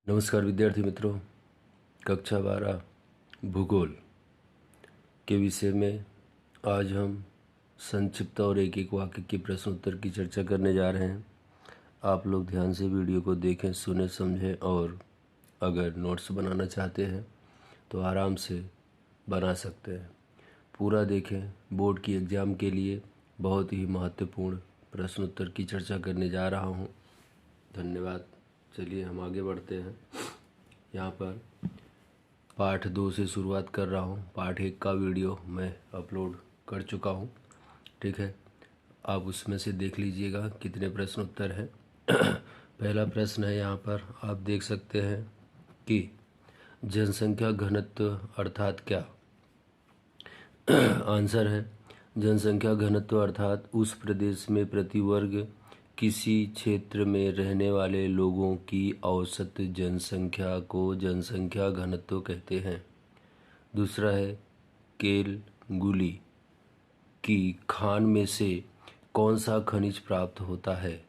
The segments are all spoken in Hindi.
नमस्कार विद्यार्थी मित्रों, कक्षा 12 भूगोल के विषय में आज हम संक्षिप्त और एक एक वाक्य के प्रश्न उत्तर की चर्चा करने जा रहे हैं। आप लोग ध्यान से वीडियो को देखें, सुने, समझें और अगर नोट्स बनाना चाहते हैं तो आराम से बना सकते हैं। पूरा देखें। बोर्ड की एग्ज़ाम के लिए बहुत ही महत्वपूर्ण प्रश्न उत्तर की चर्चा करने जा रहा हूँ। धन्यवाद। चलिए हम आगे बढ़ते हैं। यहाँ पर पाठ 2 से शुरुआत कर रहा हूँ। पाठ 1 का वीडियो मैं अपलोड कर चुका हूँ, ठीक है। आप उसमें से देख लीजिएगा कितने प्रश्न उत्तर हैं। पहला प्रश्न है, यहाँ पर आप देख सकते हैं कि जनसंख्या घनत्व अर्थात क्या। आंसर है, जनसंख्या घनत्व अर्थात उस प्रदेश में प्रति वर्ग किसी क्षेत्र में रहने वाले लोगों की औसत जनसंख्या को जनसंख्या घनत्व कहते हैं। दूसरा है, केलगुली की खान में से कौन सा खनिज प्राप्त होता है।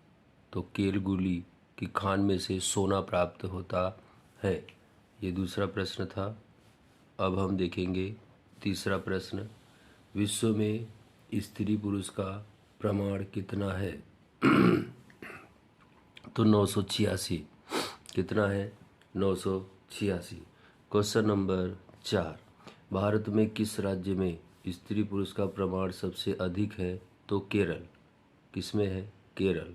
तो केलगुली की खान में से सोना प्राप्त होता है। ये दूसरा प्रश्न था। अब हम देखेंगे तीसरा प्रश्न, विश्व में स्त्री पुरुष का प्रमाण कितना है। तो 986। कितना है? 986। क्वेश्चन नंबर 4, भारत में किस राज्य में स्त्री पुरुष का प्रमाण सबसे अधिक है। तो केरल। किसमें है? केरल।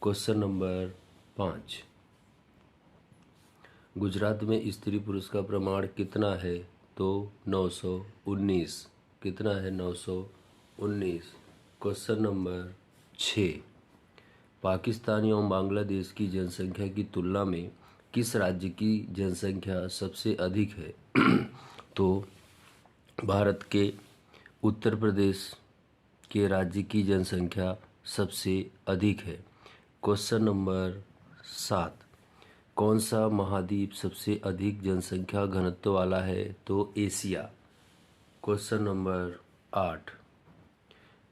क्वेश्चन नंबर 5, गुजरात में स्त्री पुरुष का प्रमाण कितना है। तो 919। कितना है? 919। क्वेश्चन नंबर 6, पाकिस्तान एवं बांग्लादेश की जनसंख्या की तुलना में किस राज्य की जनसंख्या सबसे अधिक है। तो भारत के उत्तर प्रदेश के राज्य की जनसंख्या सबसे अधिक है। क्वेश्चन नंबर 7, कौन सा महाद्वीप सबसे अधिक जनसंख्या घनत्व वाला है। तो एशिया। क्वेश्चन नंबर 8,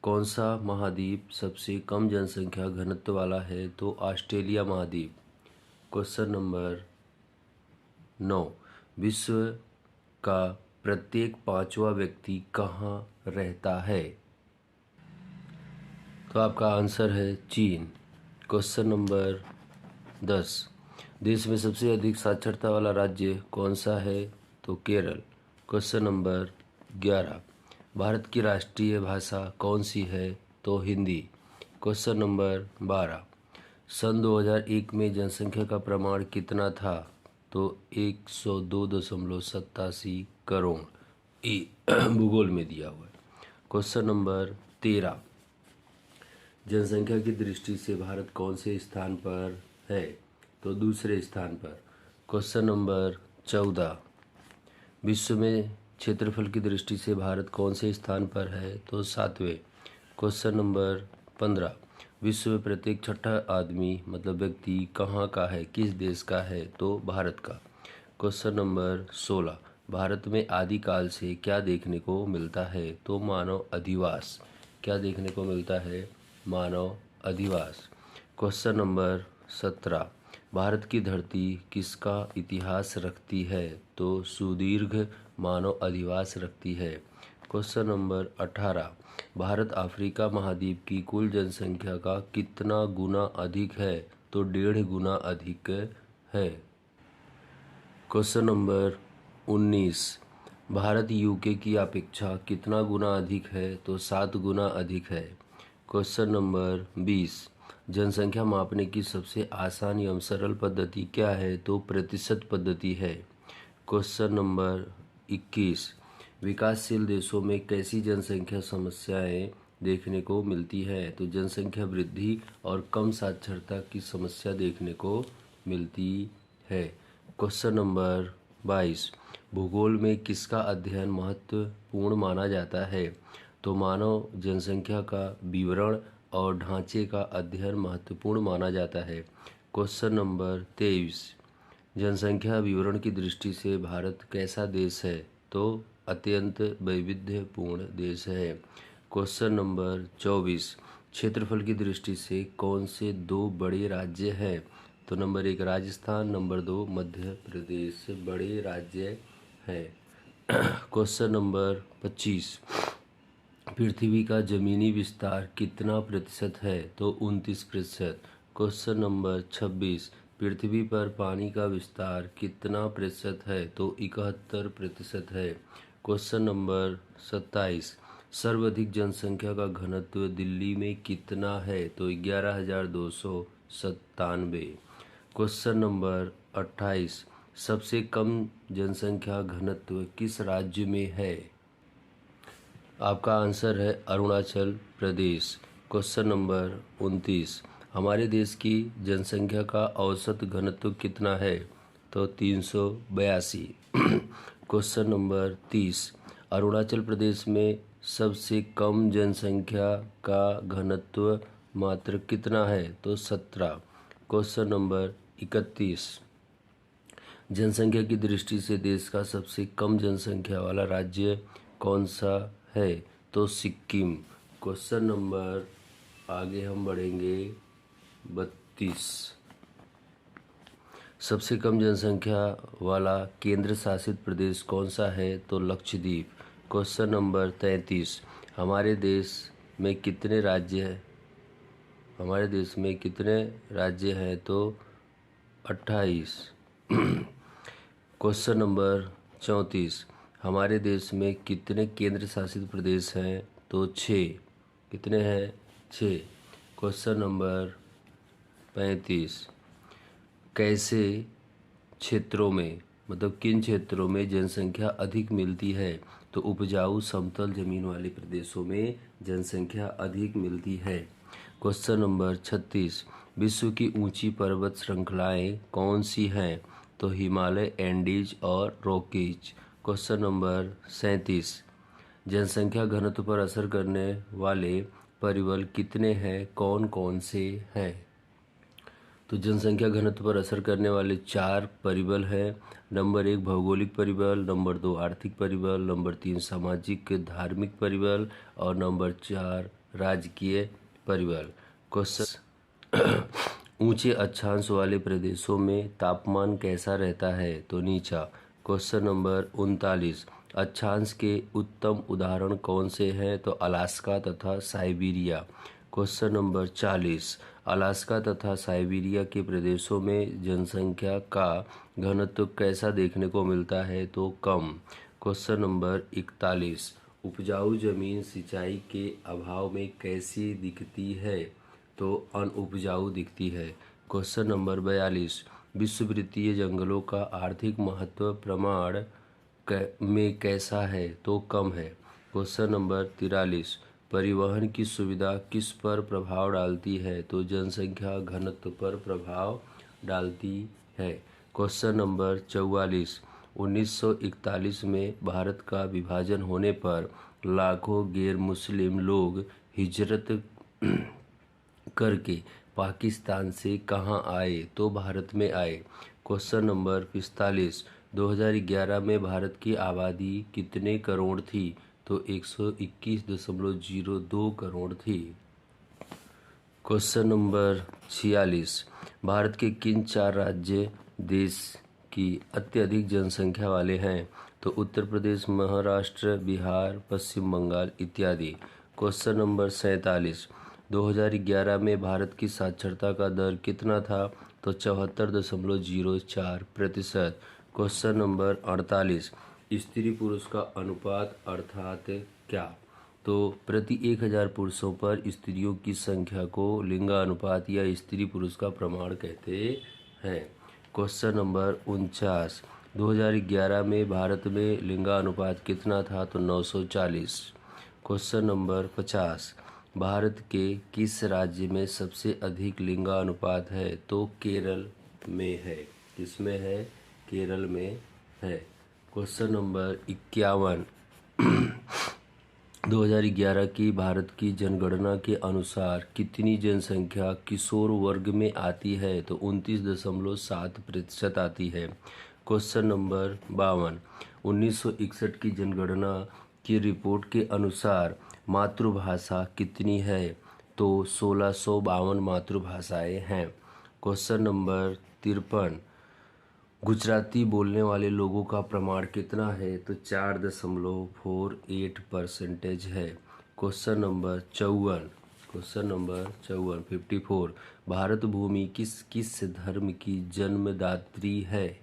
कौन सा महाद्वीप सबसे कम जनसंख्या घनत्व वाला है। तो ऑस्ट्रेलिया महाद्वीप। क्वेश्चन नंबर 9, विश्व का प्रत्येक 5वां व्यक्ति कहाँ रहता है। तो आपका आंसर है चीन। क्वेश्चन नंबर 10, देश में सबसे अधिक साक्षरता वाला राज्य कौन सा है। तो केरल। क्वेश्चन नंबर 11, भारत की राष्ट्रीय भाषा कौन सी है। तो हिंदी। क्वेश्चन नंबर 12, सन 2001 में जनसंख्या का प्रमाण कितना था। तो 102.87 करोड़। भूगोल में दिया हुआ है। क्वेश्चन नंबर 13, जनसंख्या की दृष्टि से भारत कौन से स्थान पर है। तो दूसरे स्थान पर। क्वेश्चन नंबर 14, विश्व में क्षेत्रफल की दृष्टि से भारत कौन से स्थान पर है। तो 7वें। क्वेश्चन नंबर 15, विश्व में प्रत्येक छठा आदमी मतलब व्यक्ति कहाँ का है, किस देश का है। तो भारत का। क्वेश्चन नंबर 16, भारत में आदिकाल से क्या देखने को मिलता है। तो मानव अधिवास। क्या देखने को मिलता है? मानव अधिवास। क्वेश्चन नंबर 17, भारत की धरती किसका इतिहास रखती है। तो सुदीर्घ मानव अधिवास रखती है। क्वेश्चन नंबर 18, भारत अफ्रीका महाद्वीप की कुल जनसंख्या का कितना गुना अधिक है। तो 1.5 गुना अधिक है। क्वेश्चन नंबर 19, भारत यूके की अपेक्षा कितना गुना अधिक है। तो 7 गुना अधिक है। क्वेश्चन नंबर 20, जनसंख्या मापने की सबसे आसान एवं सरल पद्धति क्या है। तो प्रतिशत पद्धति है। क्वेश्चन नंबर 21, विकासशील देशों में कैसी जनसंख्या समस्याएं देखने को मिलती है। तो जनसंख्या वृद्धि और कम साक्षरता की समस्या देखने को मिलती है। क्वेश्चन नंबर 22, भूगोल में किसका अध्ययन महत्वपूर्ण माना जाता है। तो मानव जनसंख्या का विवरण और ढांचे का अध्ययन महत्वपूर्ण माना जाता है। क्वेश्चन नंबर 23, जनसंख्या विवरण की दृष्टि से भारत कैसा देश है। तो अत्यंत वैविध्यपूर्ण देश है। क्वेश्चन नंबर 24, क्षेत्रफल की दृष्टि से कौन से 2 बड़े राज्य हैं। तो नंबर 1 राजस्थान, नंबर 2 मध्य प्रदेश बड़े राज्य हैं। क्वेश्चन नंबर 25, पृथ्वी का जमीनी विस्तार कितना प्रतिशत है? तो 29%। क्वेश्चन नंबर 26, पृथ्वी पर पानी का विस्तार कितना प्रतिशत है? तो 71% है। क्वेश्चन नंबर 27, सर्वाधिक जनसंख्या का घनत्व दिल्ली में कितना है? तो 11,297। क्वेश्चन नंबर 28, सबसे कम जनसंख्या घनत्व किस राज्य में है? आपका आंसर है अरुणाचल प्रदेश। क्वेश्चन नंबर 29, हमारे देश की जनसंख्या का औसत घनत्व कितना है? तो 382। क्वेश्चन नंबर 30, अरुणाचल प्रदेश में सबसे कम जनसंख्या का घनत्व मात्र कितना है? तो 17। क्वेश्चन नंबर 31, जनसंख्या की दृष्टि से देश का सबसे कम जनसंख्या वाला राज्य कौन सा है? तो सिक्किम। क्वेश्चन नंबर आगे हम बढ़ेंगे 32, सबसे कम जनसंख्या वाला केंद्र शासित प्रदेश कौन सा है? तो लक्षद्वीप। क्वेश्चन नंबर 33, हमारे देश में कितने राज्य हैं? हमारे देश में कितने राज्य हैं? तो 28। क्वेश्चन नंबर 34, हमारे देश में कितने केंद्र शासित प्रदेश हैं? तो 6। कितने हैं? 6। क्वेश्चन नंबर 35, कैसे क्षेत्रों में मतलब किन क्षेत्रों में जनसंख्या अधिक मिलती है? तो उपजाऊ समतल जमीन वाले प्रदेशों में जनसंख्या अधिक मिलती है। क्वेश्चन नंबर 36, विश्व की ऊंची पर्वत श्रृंखलाएं कौन सी हैं? तो हिमालय, एंडीज और रॉकीज। क्वेश्चन नंबर 37, जनसंख्या घनत्व पर असर करने वाले परिबल कितने हैं? कौन कौन से हैं? तो जनसंख्या घनत्व पर असर करने वाले 4 परिबल हैं। नंबर 1 भौगोलिक परिबल, नंबर 2 आर्थिक परिबल, नंबर 3 सामाजिक धार्मिक परिबल और नंबर 4 राजकीय परिबल। क्वेश्चन, ऊंचे अक्षांश वाले प्रदेशों में तापमान कैसा रहता है? तो नीचा। क्वेश्चन नंबर 39, अक्षांश के उत्तम उदाहरण कौन से हैं? तो अलास्का तथा साइबेरिया। क्वेश्चन नंबर 40, अलास्का तथा साइबेरिया के प्रदेशों में जनसंख्या का घनत्व कैसा देखने को मिलता है? तो कम। क्वेश्चन नंबर 41, उपजाऊ जमीन सिंचाई के अभाव में कैसी दिखती है? तो अनउपजाऊ दिखती है। क्वेश्चन नंबर 42, विषुववृत्तीय जंगलों का आर्थिक महत्व प्रमाण में कैसा है? तो कम है। क्वेश्चन नंबर 43, परिवहन की सुविधा किस पर प्रभाव डालती है? तो जनसंख्या घनत्व पर प्रभाव डालती है। क्वेश्चन नंबर 44, 1941 में भारत का विभाजन होने पर लाखों गैर मुस्लिम लोग हिजरत करके पाकिस्तान से कहाँ आए? तो भारत में आए। क्वेश्चन नंबर 45, 2011 में भारत की आबादी कितने करोड़ थी? तो 121.02 करोड़ थी। क्वेश्चन नंबर 46, भारत के किन 4 राज्य देश की अत्यधिक जनसंख्या वाले हैं? तो उत्तर प्रदेश, महाराष्ट्र, बिहार, पश्चिम बंगाल इत्यादि। क्वेश्चन नंबर 47, 2011 में भारत की साक्षरता का दर कितना था? तो 74.04%। क्वेश्चन नंबर 48, स्त्री पुरुष का अनुपात अर्थात क्या? तो प्रति 1000 पुरुषों पर स्त्रियों की संख्या को लिंगानुपात या स्त्री पुरुष का प्रमाण कहते हैं। क्वेश्चन नंबर 49, 2011 में भारत में लिंगानुपात कितना था? तो 940। क्वेश्चन नंबर 50, भारत के किस राज्य में सबसे अधिक लिंगानुपात है? तो केरल में है। किसमें है? केरल में है। क्वेश्चन नंबर 51, 2011 की भारत की जनगणना के अनुसार कितनी जनसंख्या किशोर वर्ग में आती है? तो 29.7% आती है। क्वेश्चन नंबर 52, 1961 की जनगणना की रिपोर्ट के अनुसार मातृभाषा कितनी है? तो 1652 मातृभाषाएं हैं। क्वेश्चन नंबर 53, गुजराती बोलने वाले लोगों का प्रमाण कितना है? तो 4.48% है। क्वेश्चन नंबर 54, 54, भारत भूमि किस किस धर्म की जन्मदात्री है?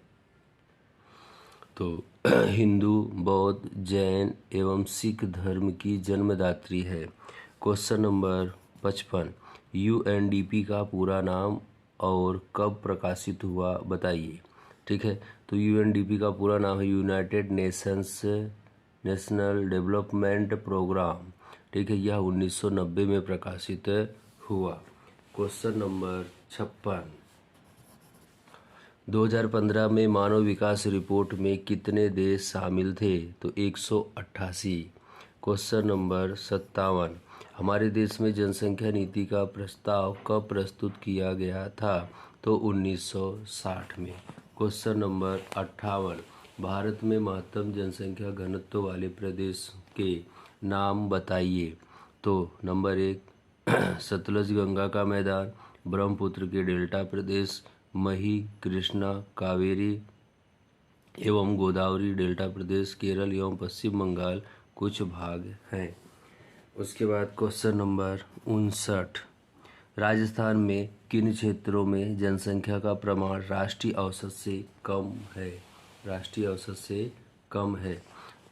तो हिंदू, बौद्ध, जैन एवं सिख धर्म की जन्मदात्री है। क्वेश्चन नंबर 55, यूएनडीपी का पूरा नाम और कब प्रकाशित हुआ बताइए। ठीक है, तो यूएनडीपी का पूरा नाम है United Nations National Development Programme. ठीक है, यह 1990 में प्रकाशित हुआ। क्वेश्चन नंबर 56, 2015 में मानव विकास रिपोर्ट में कितने देश शामिल थे? तो 188। क्वेश्चन नंबर 57, हमारे देश में जनसंख्या नीति का प्रस्ताव कब प्रस्तुत किया गया था? तो 1960 में। क्वेश्चन नंबर 58, भारत में महत्तम जनसंख्या घनत्व वाले प्रदेश के नाम बताइए। तो नंबर 1 सतलज गंगा का मैदान, ब्रह्मपुत्र के डेल्टा प्रदेश, मही, कृष्णा, कावेरी एवं गोदावरी डेल्टा प्रदेश, केरल एवं पश्चिम बंगाल कुछ भाग हैं। उसके बाद क्वेश्चन नंबर 59, राजस्थान में किन क्षेत्रों में जनसंख्या का प्रमाण राष्ट्रीय औसत से कम है? राष्ट्रीय औसत से कम है।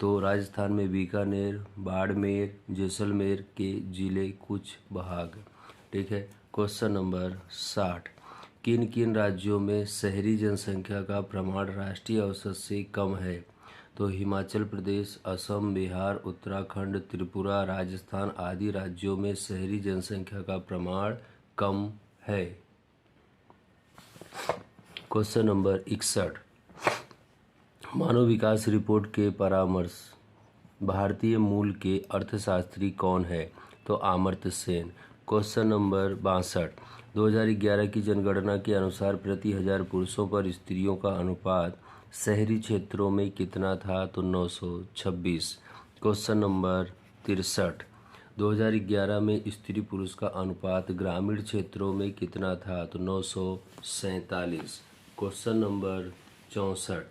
तो राजस्थान में बीकानेर, बाड़मेर, जैसलमेर के जिले कुछ भाग। ठीक है, क्वेश्चन नंबर 60, किन किन राज्यों में शहरी जनसंख्या का प्रमाण राष्ट्रीय औसत से कम है? तो हिमाचल प्रदेश, असम, बिहार, उत्तराखंड, त्रिपुरा, राजस्थान आदि राज्यों में शहरी जनसंख्या का प्रमाण कम है। क्वेश्चन नंबर 61, मानव विकास रिपोर्ट के परामर्श भारतीय मूल के अर्थशास्त्री कौन है? तो अमर्त्य सेन। क्वेश्चन नंबर 62, 2011 की जनगणना के अनुसार प्रति 1000 पुरुषों पर स्त्रियों का अनुपात शहरी क्षेत्रों में कितना था? तो 926। क्वेश्चन नंबर 63, 2011 में स्त्री पुरुष का अनुपात ग्रामीण क्षेत्रों में कितना था? तो 947। क्वेश्चन नंबर 64,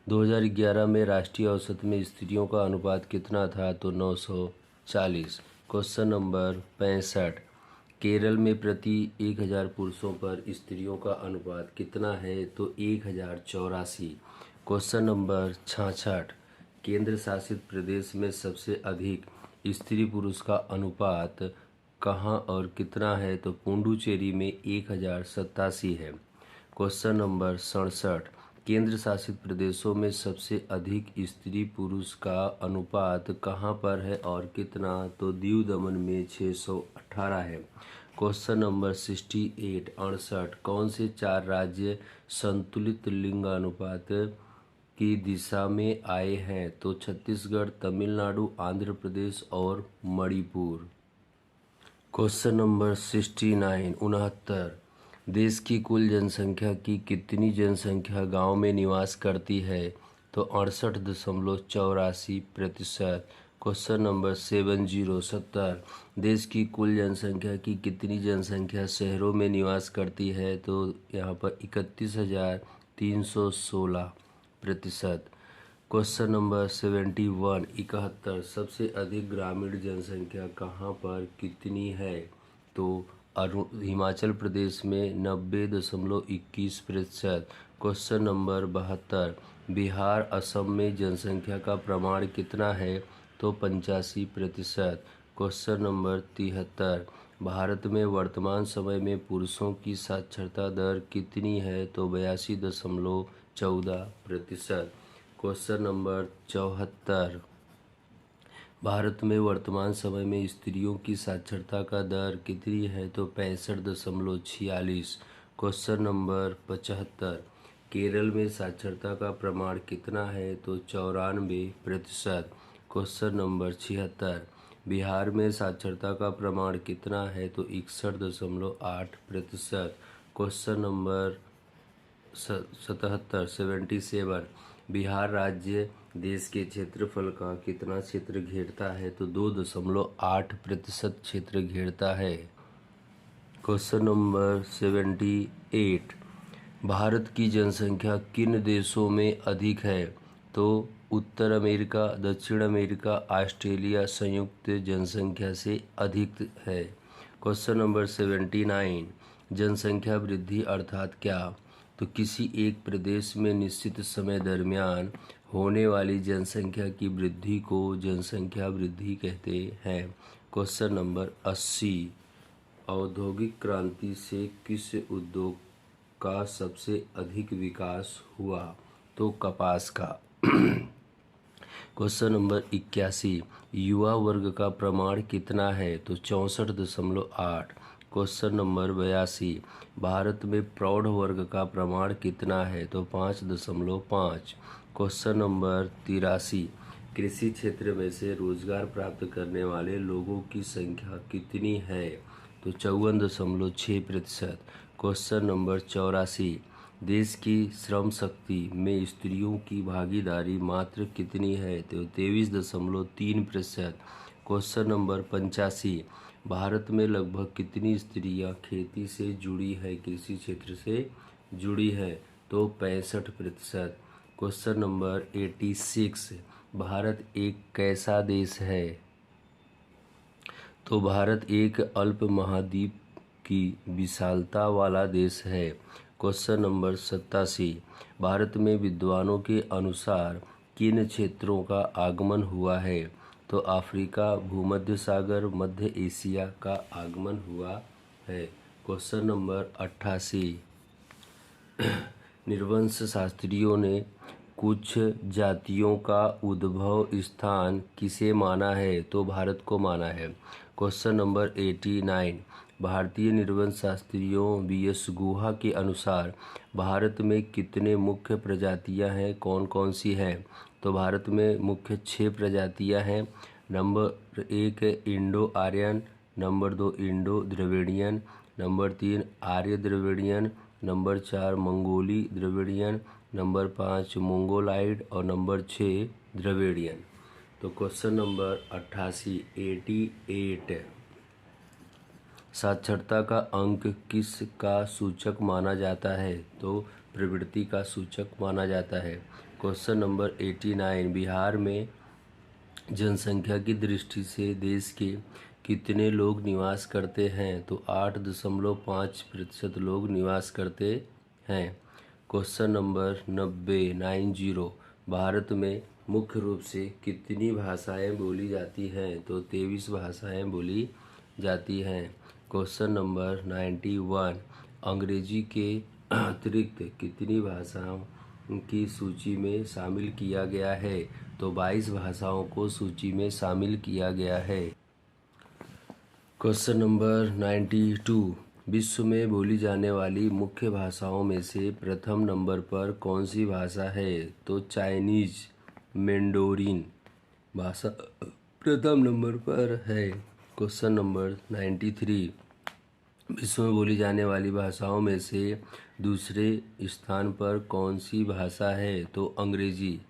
2011 में राष्ट्रीय औसत में स्त्रियों का अनुपात कितना था? तो 940। क्वेश्चन नंबर 65, केरल में प्रति 1000 पुरुषों पर स्त्रियों का अनुपात कितना है? तो 1084। क्वेश्चन नंबर 66, केंद्र शासित प्रदेश में सबसे अधिक स्त्री पुरुष का अनुपात कहाँ और कितना है? तो पुडुचेरी में 1087 है। क्वेश्चन नंबर 67, केंद्र शासित प्रदेशों में सबसे अधिक स्त्री पुरुष का अनुपात कहाँ पर है और कितना? तो दीव दमन में 618 है। क्वेश्चन नंबर 68, 68, कौन से 4 राज्य संतुलित लिंगानुपात की दिशा में आए हैं? तो छत्तीसगढ़, तमिलनाडु, आंध्र प्रदेश और मणिपुर। क्वेश्चन नंबर 69, 69, देश की कुल जनसंख्या की कितनी जनसंख्या गांव में निवास करती है? तो 68.84%। क्वेश्चन नंबर 70, 70, देश की कुल जनसंख्या की कितनी जनसंख्या शहरों में निवास करती है? तो यहाँ पर 31,316%। क्वेश्चन नंबर 71, 71, सबसे अधिक ग्रामीण जनसंख्या कहाँ पर कितनी है? तो हिमाचल प्रदेश में 90.21%। क्वेश्चन नंबर 72, बिहार, असम में जनसंख्या का प्रमाण कितना है? तो 85%। क्वेश्चन नंबर 73, भारत में वर्तमान समय में पुरुषों की साक्षरता दर कितनी है? तो 82.14%। क्वेश्चन नंबर 74, भारत में वर्तमान समय में स्त्रियों की साक्षरता का दर कितनी है? तो 65.46। क्वेश्चन नंबर 75, केरल में साक्षरता का प्रमाण कितना है? तो 94%। क्वेश्चन नंबर 76, बिहार में साक्षरता का प्रमाण कितना है? तो 61.8%। क्वेश्चन नंबर 77, 77, बिहार राज्य देश के क्षेत्रफल का कितना क्षेत्र घेरता है? तो 2.8% क्षेत्र घेरता है। क्वेश्चन नंबर 78, भारत की जनसंख्या किन देशों में अधिक है? तो उत्तर अमेरिका, दक्षिण अमेरिका, ऑस्ट्रेलिया संयुक्त जनसंख्या से अधिक है। क्वेश्चन नंबर 79, जनसंख्या वृद्धि अर्थात क्या? तो किसी एक प्रदेश में निश्चित समय दरमियान होने वाली जनसंख्या की वृद्धि को जनसंख्या वृद्धि कहते हैं। क्वेश्चन नंबर 80, औद्योगिक क्रांति से किस उद्योग का सबसे अधिक विकास हुआ? तो कपास का। क्वेश्चन नंबर 81, युवा वर्ग का प्रमाण कितना है? तो 64.8। क्वेश्चन नंबर 82, भारत में प्रौढ़ वर्ग का प्रमाण कितना है? तो 5.5। क्वेश्चन नंबर 83, कृषि क्षेत्र में से रोजगार प्राप्त करने वाले लोगों की संख्या कितनी है? तो 54.6%। क्वेश्चन नंबर 84, देश की श्रम शक्ति में स्त्रियों की भागीदारी मात्र कितनी है? तो 23.3%। क्वेश्चन नंबर 85, भारत में लगभग कितनी स्त्रियां खेती से जुड़ी है, कृषि क्षेत्र से जुड़ी है? तो 65%। क्वेश्चन नंबर 86, भारत एक कैसा देश है? तो भारत एक अल्प महाद्वीप की विशालता वाला देश है। क्वेश्चन नंबर 87, भारत में विद्वानों के अनुसार किन क्षेत्रों का आगमन हुआ है? तो अफ्रीका, भूमध्य सागर, मध्य एशिया का आगमन हुआ है। क्वेश्चन नंबर 88, नृवंश शास्त्रियों ने कुछ जातियों का उद्भव स्थान किसे माना है? तो भारत को माना है। क्वेश्चन नंबर 89, भारतीय नृवंश शास्त्रियों BS गुहा के अनुसार भारत में कितने मुख्य प्रजातियां हैं, कौन कौन सी हैं? तो भारत में मुख्य 6 प्रजातियां हैं। Number 1 Indo Aryan, number 2 Indo Dravidian, number 3 आर्य Dravidian, number 4 Mongolo Dravidian, number 5 Mongoloid और नंबर 6 द्रविडियन। तो क्वेश्चन नंबर 88 साक्षरता का अंक किस का सूचक माना जाता है? तो प्रवृत्ति का सूचक माना जाता है। क्वेश्चन नंबर 89, बिहार में जनसंख्या की दृष्टि से देश के कितने लोग निवास करते हैं? तो 8.5% लोग निवास करते हैं। क्वेश्चन नंबर 90 भारत में मुख्य रूप से कितनी भाषाएं बोली जाती हैं? तो 23 भाषाएं बोली जाती हैं। क्वेश्चन नंबर 91, अंग्रेजी के अतिरिक्त कितनी भाषाओं की सूची में शामिल किया गया है? तो 22 भाषाओं को सूची में शामिल किया गया है। क्वेश्चन नंबर 92, विश्व में बोली जाने वाली मुख्य भाषाओं में से प्रथम नंबर पर कौन सी भाषा है? तो चाइनीज मैंडोरिन भाषा प्रथम नंबर पर है। क्वेश्चन नंबर 93, विश्व में बोली जाने वाली भाषाओं में से दूसरे स्थान पर कौन सी भाषा है? तो अंग्रेजी।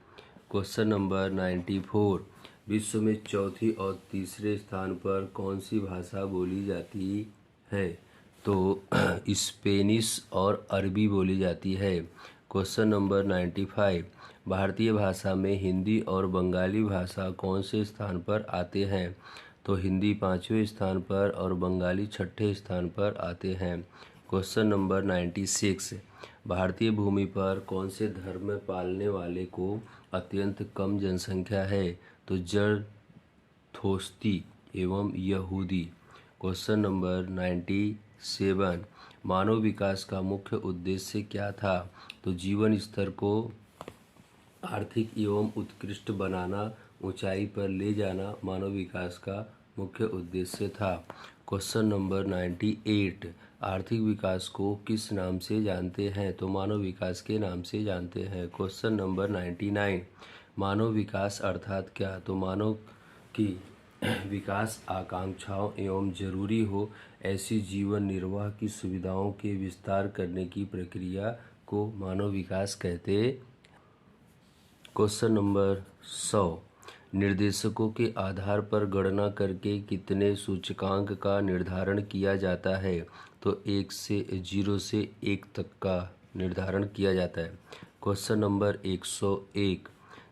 क्वेश्चन नंबर 94, विश्व में चौथी और तीसरे स्थान पर कौन सी भाषा बोली जाती है? तो स्पेनिश और अरबी बोली जाती है। क्वेश्चन नंबर 95, भारतीय भाषा में हिंदी और बंगाली भाषा कौन से स्थान पर आते हैं? तो हिंदी 5वें स्थान पर और बंगाली 6ठे स्थान पर आते हैं। क्वेश्चन नंबर 96, भारतीय भूमि पर कौन से धर्म पालने वाले को अत्यंत कम जनसंख्या है? तो जरथोस्ती एवं यहूदी। क्वेश्चन नंबर 97, मानव विकास का मुख्य उद्देश्य क्या था? तो जीवन स्तर को आर्थिक एवं उत्कृष्ट बनाना, ऊंचाई पर ले जाना मानव विकास का मुख्य उद्देश्य था। क्वेश्चन नंबर 98, आर्थिक विकास को किस नाम से जानते हैं? तो मानव विकास के नाम से जानते हैं। क्वेश्चन नंबर 99, मानव विकास अर्थात क्या? तो मानव की विकास आकांक्षाओं एवं जरूरी हो ऐसी जीवन निर्वाह की सुविधाओं के विस्तार करने की प्रक्रिया को मानव विकास कहते। क्वेश्चन नंबर 100, निर्देशकों के आधार पर गणना करके कितने सूचकांक का निर्धारण किया जाता है? तो तो 0 से 1 तक का निर्धारण किया जाता है। क्वेश्चन नंबर 101,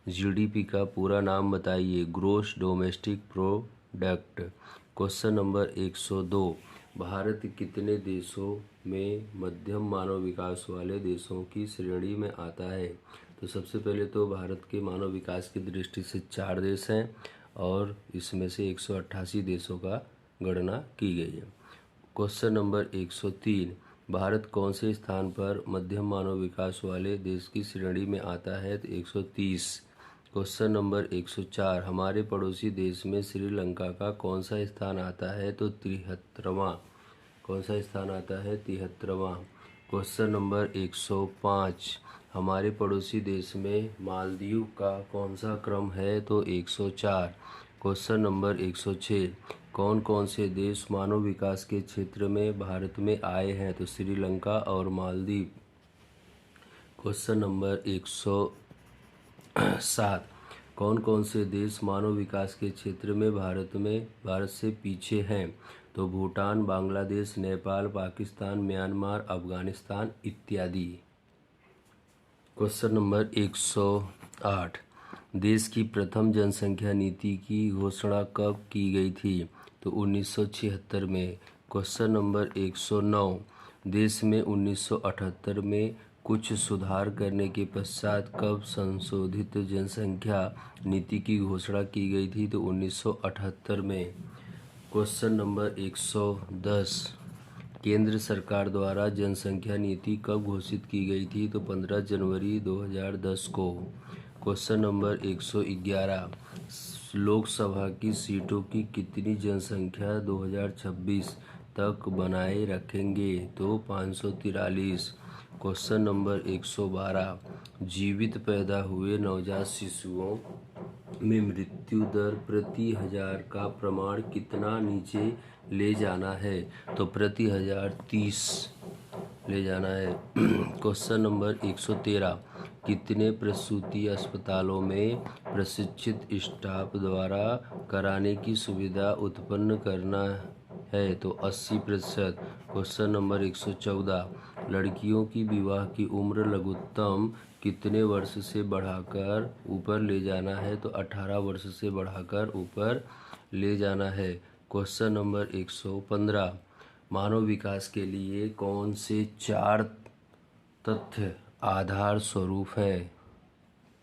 जीडीपी का पूरा नाम बताइए। Gross domestic product. Question number 102, भारत कितने देशों में मध्यम मानव विकास वाले देशों की श्रेणी में आता है? तो सबसे पहले तो भारत के मानव विकास की दृष्टि से 4 देश हैं और इसमें से 188 देशों का गणना की गई है। क्वेश्चन नंबर 103, भारत कौन से स्थान पर मध्यम मानव विकास वाले देश की श्रेणी में आता है? तो 130। क्वेश्चन नंबर 104, हमारे पड़ोसी देश में श्रीलंका का कौन सा स्थान आता है? तो 73वां। कौन सा स्थान आता है? 73वां। क्वेश्चन नंबर 105, हमारे पड़ोसी देश में मालदीव का कौन सा क्रम है? तो 104। क्वेश्चन नंबर 106, कौन कौन से देश मानव विकास के क्षेत्र में भारत में आए हैं? तो श्रीलंका और मालदीव। क्वेश्चन नंबर 107, कौन कौन से देश मानव विकास के क्षेत्र में भारत से पीछे हैं? तो भूटान, बांग्लादेश, नेपाल, पाकिस्तान, म्यांमार, अफगानिस्तान इत्यादि। क्वेश्चन नंबर 108, देश की प्रथम जनसंख्या नीति की घोषणा कब की गई थी? तो 1976 में। क्वेश्चन नंबर 109, देश में 1978 में कुछ सुधार करने के पश्चात कब संशोधित जनसंख्या नीति की घोषणा की गई थी? तो 1978 में। क्वेश्चन नंबर 110, केंद्र सरकार द्वारा जनसंख्या नीति कब घोषित की गई थी? तो 15 जनवरी 2010 को। क्वेश्चन नंबर 111, लोकसभा की सीटों की कितनी जनसंख्या 2026 तक बनाए रखेंगे? तो 543। क्वेश्चन नंबर 112, जीवित पैदा हुए नवजात शिशुओं में मृत्यु दर प्रति 1000 का प्रमाण कितना नीचे ले जाना है? तो प्रति 1000 30 ले जाना है। क्वेश्चन नंबर 113, कितने प्रसूति अस्पतालों में प्रशिक्षित स्टाफ द्वारा कराने की सुविधा उत्पन्न करना है? तो 80%। क्वेश्चन नंबर 114, लड़कियों की विवाह की उम्र लघुत्तम कितने वर्ष से बढ़ाकर ऊपर ले जाना है? तो 18 वर्ष से बढ़ाकर ऊपर ले जाना है। क्वेश्चन नंबर 115, मानव विकास के लिए कौन से 4 तथ्य आधार स्वरूप है?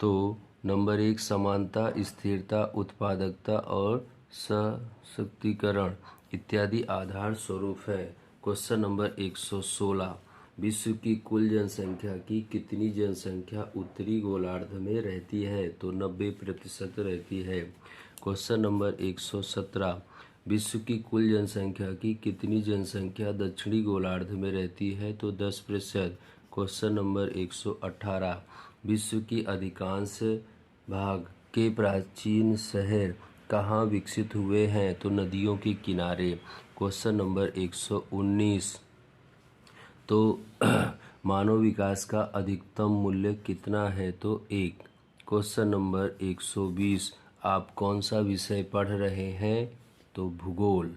तो नंबर 1, समानता, स्थिरता, उत्पादकता और सशक्तिकरण इत्यादि आधार स्वरूप है। क्वेश्चन नंबर 116, विश्व की कुल जनसंख्या की कितनी जनसंख्या उत्तरी गोलार्ध में रहती है? तो 90% रहती है। क्वेश्चन नंबर 117, विश्व की कुल जनसंख्या की कितनी जनसंख्या दक्षिणी गोलार्ध में रहती है? तो 10%। क्वेश्चन नंबर 118, विश्व की अधिकांश भाग के प्राचीन शहर कहाँ विकसित हुए हैं? तो नदियों के किनारे। क्वेश्चन नंबर 119, तो मानव विकास का अधिकतम मूल्य कितना है? तो 1। क्वेश्चन नंबर 120, आप कौन सा विषय पढ़ रहे हैं? तो भूगोल।